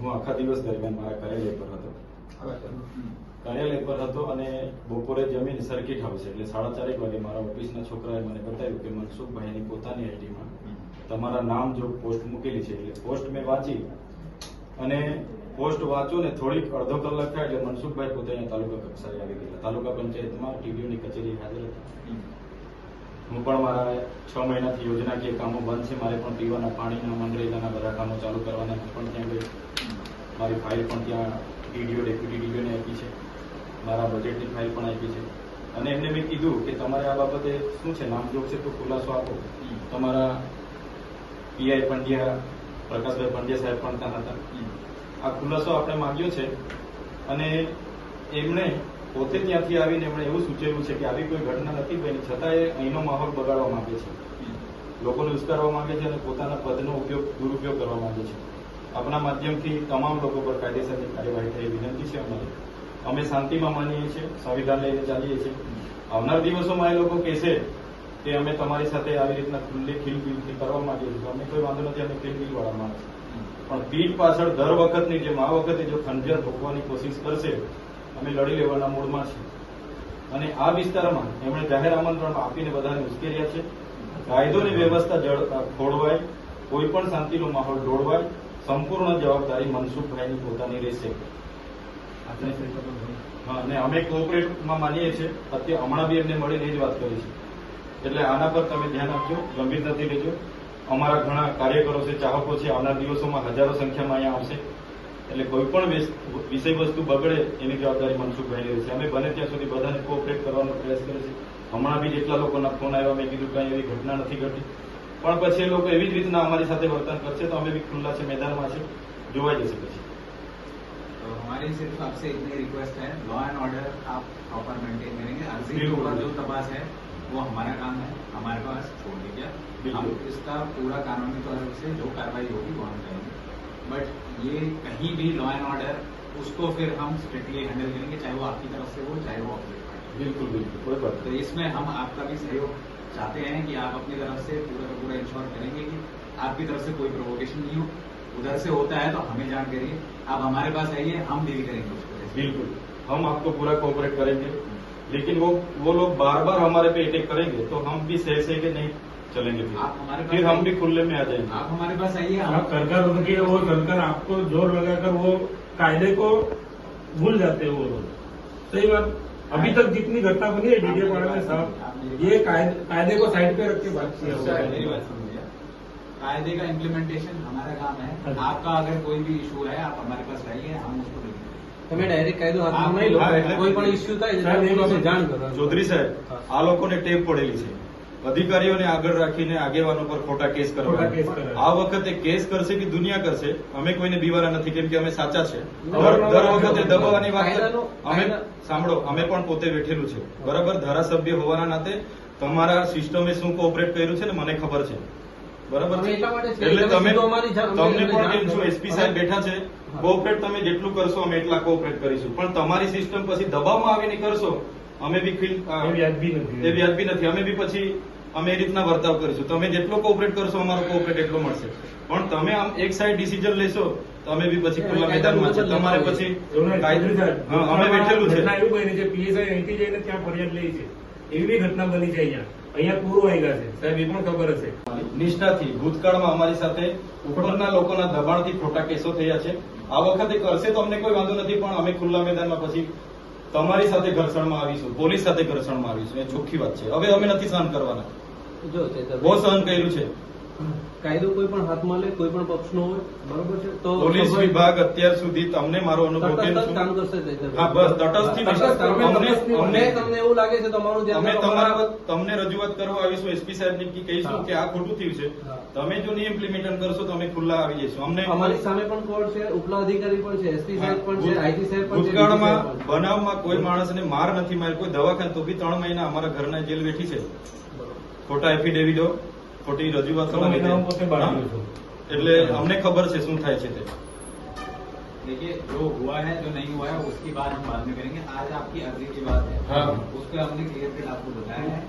હું આખા દિવસ દરમિયાન મારા કાર્યાલય પર હતો. કાર્યાલય પર હતો અને બપોરે જમીન સર્કિટ હાઉસ એટલે 4:30 વાગે મારા ઓફિસના છોકરાએ મને બતાવ્યું કે મનસુખભાઈની પોતાની આઈડીમાં તમારા નામ જો પોસ્ટ મૂકેલી છે. એટલે પોસ્ટ મેં વાંચી અને પોસ્ટ વાંચો ને થોડીક અડધો કલાક થાય એટલે મનસુખભાઈ પોતે અહીંયા તાલુકા કક્ષાએ આવી ગયા. તાલુકા પંચાયતમાં ટીડીઓની કચેરી હાજર હતા. હું પણ મારા 6 મહિનાથી યોજનાકીય કામો બંધ છે. મારે પણ પીવાના પાણીના મનરેગાના બધા કામો ચાલુ કરવાના પણ ત્યાં ગઈ. મારી ફાઇલ પણ ત્યાં ટીડીઓ ડેપ્યુટી ટીડીઓને આપી છે. મારા બજેટની ફાઇલ પણ આપી છે અને એમને મેં કીધું કે તમારે આ બાબતે શું છે નામજોગ છે તો ખુલાસો આપો. તમારા પીઆઈ પંડ્યા પ્રકાશભાઈ પંડ્યા સાહેબ પણ ત્યાં હતા. આ ખુલાસો આપણે માંગ્યો છે અને એમણે પોતે ત્યાંથી આવીને એમણે એવું સૂચવ્યું છે કે આવી કોઈ ઘટના નથી બની છતાં એ અહીંનો માહોલ બગાડવા માંગે છે, લોકોને ઉશ્કેરવા માંગે છે અને પોતાના પદનો દુરુપયોગ કરવા માંગે છે. આપણા માધ્યમથી તમામ લોકો પર કાયદેસરની કાર્યવાહી થઈ વિનંતી છે અમારી. અમે શાંતિમાં માનીએ છીએ, સંવિધાન લઈને ચાલીએ છીએ. આવનાર દિવસોમાં એ લોકો કહેશે કે અમે તમારી સાથે આવી રીતના ખુલ્લી ખીલબીલથી કરવા માંગીએ છીએ, અમે કોઈ વાંધો નથી, અમે ખીલબીલ વાળા માણસ. પણ પીઠ પાછળ દર વખતની જેમ આ વખતે જો ખંજર ભોગવાની કોશિશ કરશે અમે લડી લેવાના મૂડમાં છીએ. અને આ વિસ્તારમાં એમણે જાહેર આમંત્રણ આપીને બધાને ઉશ્કેર્યા છે. કાયદોની વ્યવસ્થા ખોળવાય, કોઈ પણ શાંતિનો માહોલ દોડવાય, સંપૂર્ણ જવાબદારી મનસુખભાઈની પોતાની રહેશે. અને અમે કોઓપરેટમાં માનીએ છીએ. અત્યારે હમણાં બી એમને મળીને એ જ વાત કરી છે. એટલે આના પર તમે ધ્યાન આપજો, ગંભીરતાથી લેજો. અમારા ઘણા કાર્યકરો છે, ચાહકો છે, આવનાર દિવસોમાં હજારો સંખ્યામાં અહીંયા આવશે. એટલે કોઈ પણ વિષય વસ્તુ બગડે એની જવાબદારી મનસુખભાઈની રહેશે. અમે બને ત્યાં સુધી બધાને કોઓપરેટ કરવાનો પ્રયાસ કરીએ છીએ. હમણાં બી જેટલા લોકોના ફોન આવ્યા મેં કીધું કઈ એવી ઘટના નથી ઘટી, પણ પછી એ લોકો એવી જ રીતના અમારી સાથે વર્તન કરશે તો અમે બી ખુલ્લા છે, મેદાનમાં છે, જોવાઈ જશે પછી. तो हमारी सिर्फ आपसे इतनी रिक्वेस्ट है, लॉ एंड ऑर्डर आप प्रॉपर मेंटेन करेंगे. अर्जी के ऊपर जो तपास है वो हमारा काम है, हमारे पास छोड़ दीजिए. हम इसका पूरा कानूनी तौर से जो कार्रवाई होगी वो हम करेंगे. बट ये कहीं भी लॉ एंड ऑर्डर उसको फिर हम स्ट्रिक्टली हैंडल करेंगे, चाहे वो आपकी तरफ से हो चाहे वो अपोजिट पार्टी. बिल्कुल बिल्कुल कोई बात. तो इसमें हम आपका भी सहयोग चाहते हैं कि आप अपनी तरफ से पूरा का पूरा इंश्योर करेंगे कि आपकी तरफ से कोई प्रोवोकेशन नहीं हो. उधर से होता है तो हमें जान करिए, आप हमारे पास आइए, हम डील करेंगे उसको. बिल्कुल हम आपको पूरा कोऑपरेट करेंगे, लेकिन वो लोग बार बार हमारे पे अटैक करेंगे तो हम भी सह के नहीं चलेंगे. आप हमारे फिर हम भी खुले में आ जाएंगे. आप हमारे पास आइए. आप कर उनके वो सरकार आपको जोर लगाकर वो कायदे को भूल जाते हैं वो लोग. सही बात. अभी तक जितनी घटना बनी है डीडीए पाड़ा में साहब, ये कायदे को साइड पे रख के बात किया. मेरी बात सुनिए, कायदे का इम्प्लीमेंटेशन हमारा काम है. आपका अगर कोई भी इशू है आप हमारे पास लाइए, हम उसको देखेंगे. તમે ડાયરેક્ટ કાયદો હાથમાં નહીં લો. કોઈ પણ ઇસ્યુ થાય એટલે જાણ કરો. ચૌધરી સાહેબ, આ લોકોને ટેપ પડેલી છે અધિકારીઓને આગળ રાખીને આગેવાનો પર ખોટા કેસ કરવા. આ વખતે કેસ કરશે કે દુનિયા કરશે, અમે કોઈને બીવારા નથી, કેમ કે અમે સાચા છે. દર વખતે દબાવવાની વાત અમે સાંભળો, અમે પણ પોતે વેઠેલું છે બરાબર. ધારાસભ્ય હોવાના નાતે તમારા સિસ્ટમે શું કોઓપરેટ કર્યું છે ને મને ખબર છે બરાબર. એટલે તમને પણ કેમ છો, એસપી સાહેબ બેઠા છે, કોઓપરેટ તમે જેટલું કરશો અમે એટલા કોઓપરેટ કરીશું. પણ તમારી સિસ્ટમ પછી દબાવમાં આવીને કરશો અમે બી એ વ્યાજબી નથી. અમે બી પછી અમે એ રીતના વર્તાવ કરીશું. તમે જેટલો કોઓપરેટ કરશો અમારો કોઓપરેટ એટલો મળશે. પણ તમે આમ એક સાઈડ ડિસિઝન લેશો તો અમે બી પછી ખુલ્લા મેદાનમાં છે. તમારે પછી અમે બેઠેલું છે. એવું બની છે પીએસઆઈ અહીંથી જઈને ત્યાં ફરિયાદ લઈ છે, એવી બી ઘટના બની છે. અહીંયા પૂરું આવ્યા છે સાહેબ, એ પણ ખબર હશે. નિષ્ઠાથી ભૂતકાળમાં અમારી સાથે ઉપરના લોકોના દબાણથી ખોટા કેસો થયા છે. આ વખતે કરશે તો અમને કોઈ વાંધો નથી, પણ અમે ખુલ્લા મેદાનમાં પછી તમારી સાથે ઘર્ષણમાં આવીશું, પોલીસ સાથે ઘર્ષણમાં આવીશું. એ ચોખ્ખી વાત છે. હવે અમે નથી સહન કરવાના. બહુ સહન કર્યું છે. કાયદો કોઈ પણ હાથમાં લે, કોઈ પણ પક્ષનો હોય બરોબર છે તો પોલીસ વિભાગ અત્યાર સુધી તમને મારો અનુભવ કેમ છે કામ કરશે. હા બસ તટસ્થથી તમને એવું લાગે છે તમારું અમે તમને રજૂઆત કરવા આવીશું, એસપી સાહેબને કહીશું કે આ ખોટું થયું છે. તમે જો નહીં ઇમ્પ્લિમેન્ટ કરશો તો અમે ખુલ્લા આવી જઈશું. અમને અમારી સામે પણ કોર્ટ છે, ઉપલા અધિકારી પણ છે, એસપી સાહેબ પણ છે, આઈટી સાહેબ પણ છે. ભૂતકાળમાં બનાવમાં કોઈ માણસને માર નથી માર્યો, કોઈ દવાખાને તો બી 3 મહિના અમારા ઘરના જેલ બેઠી છે. ખોટા એફિડેવિટો, ખોટી રજૂઆતો. એટલે અમને ખબર છે શું થાય છે તે. देखिए जो हुआ है जो नहीं हुआ है उसकी बात हम बाद में करेंगे. आज आपकी अर्जी की बात है, हाँ. उस पर हमने क्लियर कट आपको बताया है.